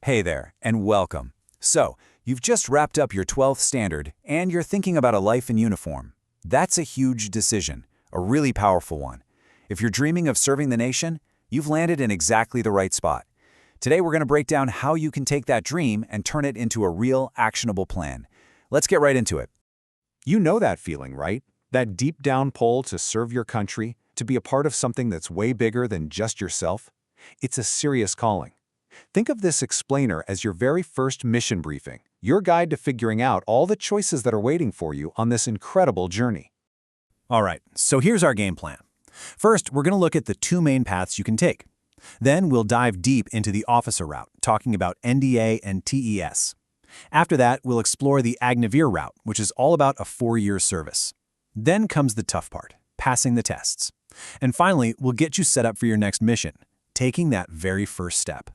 Hey there, and welcome. So, you've just wrapped up your 12th standard, and you're thinking about a life in uniform. That's a huge decision, a really powerful one. If you're dreaming of serving the nation, you've landed in exactly the right spot. Today we're going to break down how you can take that dream and turn it into a real, actionable plan. Let's get right into it. You know that feeling, right? That deep down pull to serve your country, to be a part of something that's way bigger than just yourself? It's a serious calling. Think of this explainer as your very first mission briefing, your guide to figuring out all the choices that are waiting for you on this incredible journey. All right, so here's our game plan. First, we're going to look at the two main paths you can take. Then we'll dive deep into the officer route, talking about NDA and TES. After that, we'll explore the Agniveer route, which is all about a 4-year service. Then comes the tough part, passing the tests. And finally, we'll get you set up for your next mission, taking that very first step.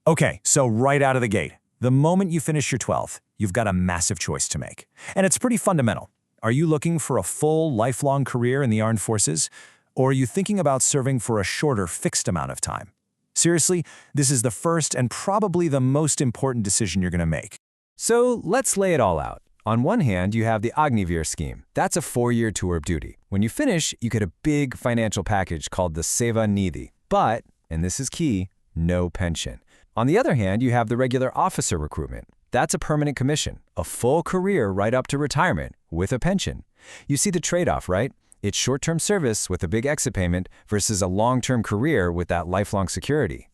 Okay, so right out of the gate, the moment you finish your 12th, you've got a massive choice to make. And it's pretty fundamental. Are you looking for a full, lifelong career in the armed forces? Or are you thinking about serving for a shorter, fixed amount of time? Seriously, this is the first and probably the most important decision you're going to make. So let's lay it all out. On one hand, you have the Agniveer scheme. That's a 4-year tour of duty. When you finish, you get a big financial package called the Seva Nidhi. But, and this is key, no pension. On the other hand, you have the regular officer recruitment. That's a permanent commission, a full career right up to retirement, with a pension. You see the trade-off, right? It's short-term service with a big exit payment versus a long-term career with that lifelong security.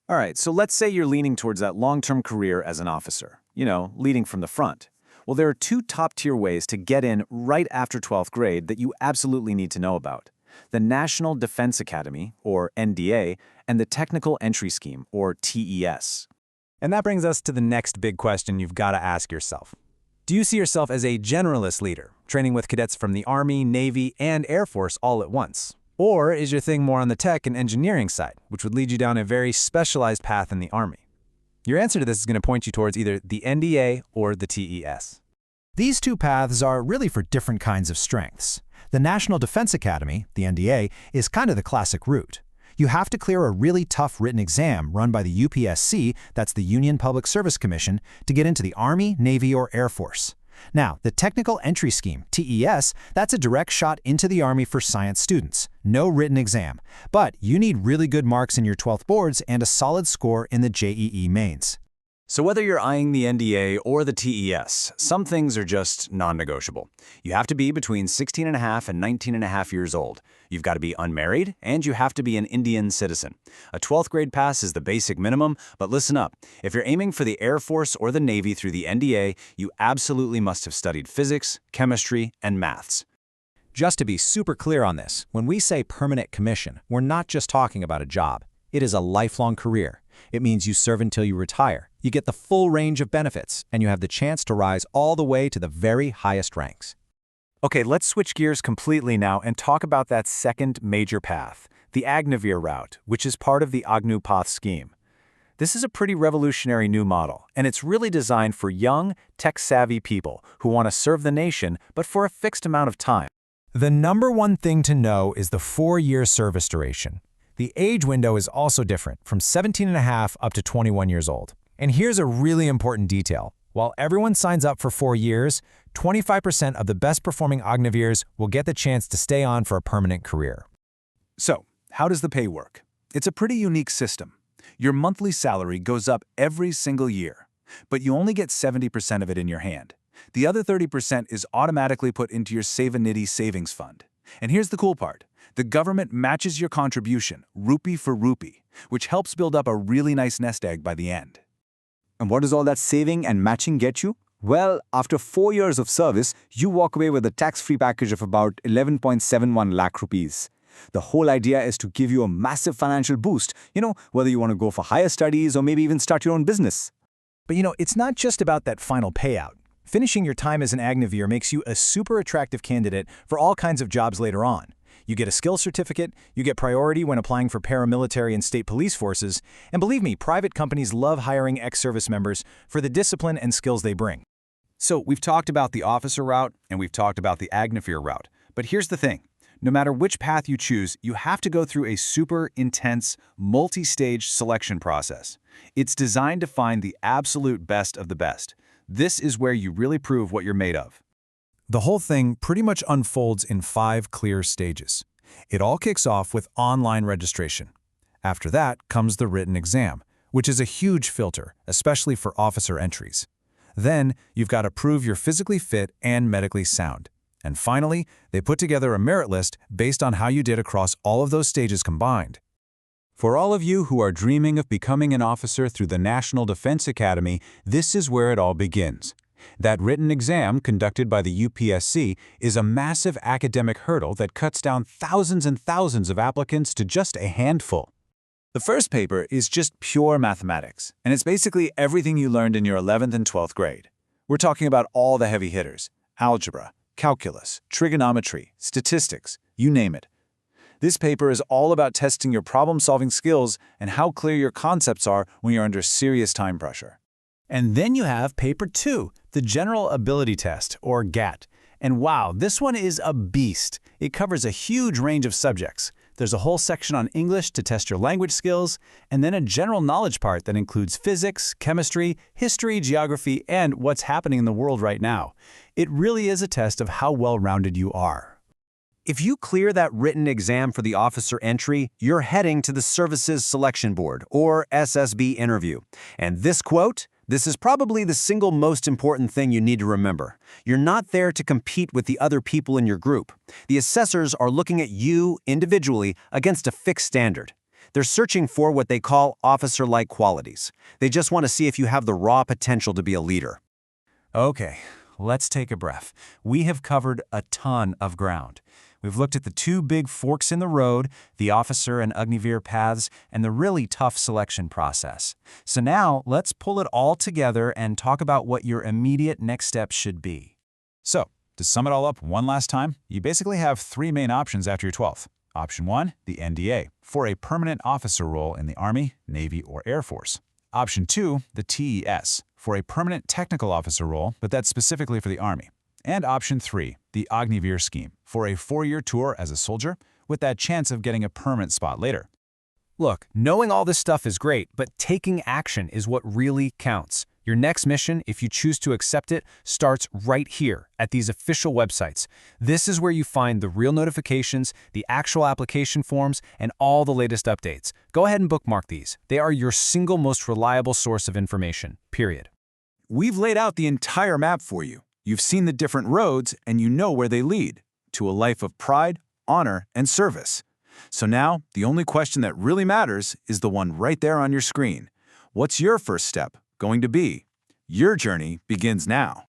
All right, so let's say you're leaning towards that long-term career as an officer, leading from the front. Well, there are two top-tier ways to get in right after 12th grade that you absolutely need to know about: the National Defense Academy, or NDA, and the Technical Entry Scheme, or TES. And that brings us to the next big question you've got to ask yourself. Do you see yourself as a generalist leader, training with cadets from the Army, Navy, and Air Force all at once? Or is your thing more on the tech and engineering side, which would lead you down a very specialized path in the Army? Your answer to this is going to point you towards either the NDA or the TES. These two paths are really for different kinds of strengths. The National Defense Academy, the NDA, is kind of the classic route. You have to clear a really tough written exam run by the UPSC, that's the Union Public Service Commission, to get into the Army, Navy, or Air Force. Now, the Technical Entry Scheme, TES, that's a direct shot into the Army for science students. No written exam. But you need really good marks in your 12th boards and a solid score in the JEE mains. So whether you're eyeing the NDA or the TES, some things are just non-negotiable. You have to be between 16.5 and 19.5 years old. You've got to be unmarried, and you have to be an Indian citizen. A 12th grade pass is the basic minimum, but listen up. If you're aiming for the Air Force or the Navy through the NDA, you absolutely must have studied physics, chemistry, and maths. Just to be super clear on this, when we say permanent commission, we're not just talking about a job. It is a lifelong career. It means you serve until you retire. You get the full range of benefits, and you have the chance to rise all the way to the very highest ranks. Okay, let's switch gears completely now and talk about that second major path, the Agniveer route, which is part of the Agnu Path scheme. This is a pretty revolutionary new model, and it's really designed for young, tech-savvy people who want to serve the nation, but for a fixed amount of time. The number one thing to know is the 4-year service duration. The age window is also different, from 17.5 up to 21 years old. And here's a really important detail. While everyone signs up for 4 years, 25% of the best-performing Agniveers will get the chance to stay on for a permanent career. So, how does the pay work? It's a pretty unique system. Your monthly salary goes up every single year, but you only get 70% of it in your hand. The other 30% is automatically put into your Seva Nidhi savings fund. And here's the cool part. The government matches your contribution, rupee for rupee, which helps build up a really nice nest egg by the end. And what does all that saving and matching get you? Well, after 4 years of service, you walk away with a tax-free package of about 11.71 lakh rupees. The whole idea is to give you a massive financial boost, whether you want to go for higher studies or maybe even start your own business. But it's not just about that final payout. Finishing your time as an Agniveer makes you a super attractive candidate for all kinds of jobs later on. You get a skill certificate, you get priority when applying for paramilitary and state police forces, and believe me, private companies love hiring ex-service members for the discipline and skills they bring. So we've talked about the officer route and we've talked about the Agniveer route, but here's the thing. No matter which path you choose, you have to go through a super intense, multi-stage selection process. It's designed to find the absolute best of the best. This is where you really prove what you're made of. The whole thing pretty much unfolds in 5 clear stages. It all kicks off with online registration. After that comes the written exam, which is a huge filter, especially for officer entries. Then, you've got to prove you're physically fit and medically sound. And finally, they put together a merit list based on how you did across all of those stages combined. For all of you who are dreaming of becoming an officer through the National Defense Academy, this is where it all begins. That written exam conducted by the UPSC is a massive academic hurdle that cuts down thousands and thousands of applicants to just a handful. The first paper is just pure mathematics, and it's basically everything you learned in your 11th and 12th grade. We're talking about all the heavy hitters: algebra, calculus, trigonometry, statistics, you name it. This paper is all about testing your problem-solving skills and how clear your concepts are when you're under serious time pressure. And then you have paper 2, the General Ability Test, or GAT. And wow, this one is a beast. It covers a huge range of subjects. There's a whole section on English to test your language skills, and then a general knowledge part that includes physics, chemistry, history, geography, and what's happening in the world right now. It really is a test of how well-rounded you are. If you clear that written exam for the officer entry, you're heading to the Services Selection Board, or SSB interview. And this quote? This is probably the single most important thing you need to remember. You're not there to compete with the other people in your group. The assessors are looking at you individually against a fixed standard. They're searching for what they call officer-like qualities. They just want to see if you have the raw potential to be a leader. Okay, let's take a breath. We have covered a ton of ground. We've looked at the 2 big forks in the road, the officer and Agniveer paths, and the really tough selection process. So now, let's pull it all together and talk about what your immediate next step should be. So, to sum it all up one last time, you basically have 3 main options after your 12th. Option 1, the NDA, for a permanent officer role in the Army, Navy, or Air Force. Option 2, the TES, for a permanent technical officer role, but that's specifically for the Army. And option 3, the Agniveer scheme, for a 4-year tour as a soldier, with that chance of getting a permanent spot later. Look, knowing all this stuff is great, but taking action is what really counts. Your next mission, if you choose to accept it, starts right here at these official websites. This is where you find the real notifications, the actual application forms, and all the latest updates. Go ahead and bookmark these. They are your single most reliable source of information, period. We've laid out the entire map for you. You've seen the different roads, and you know where they lead, to a life of pride, honor, and service. So now, the only question that really matters is the one right there on your screen. What's your first step going to be? Your journey begins now.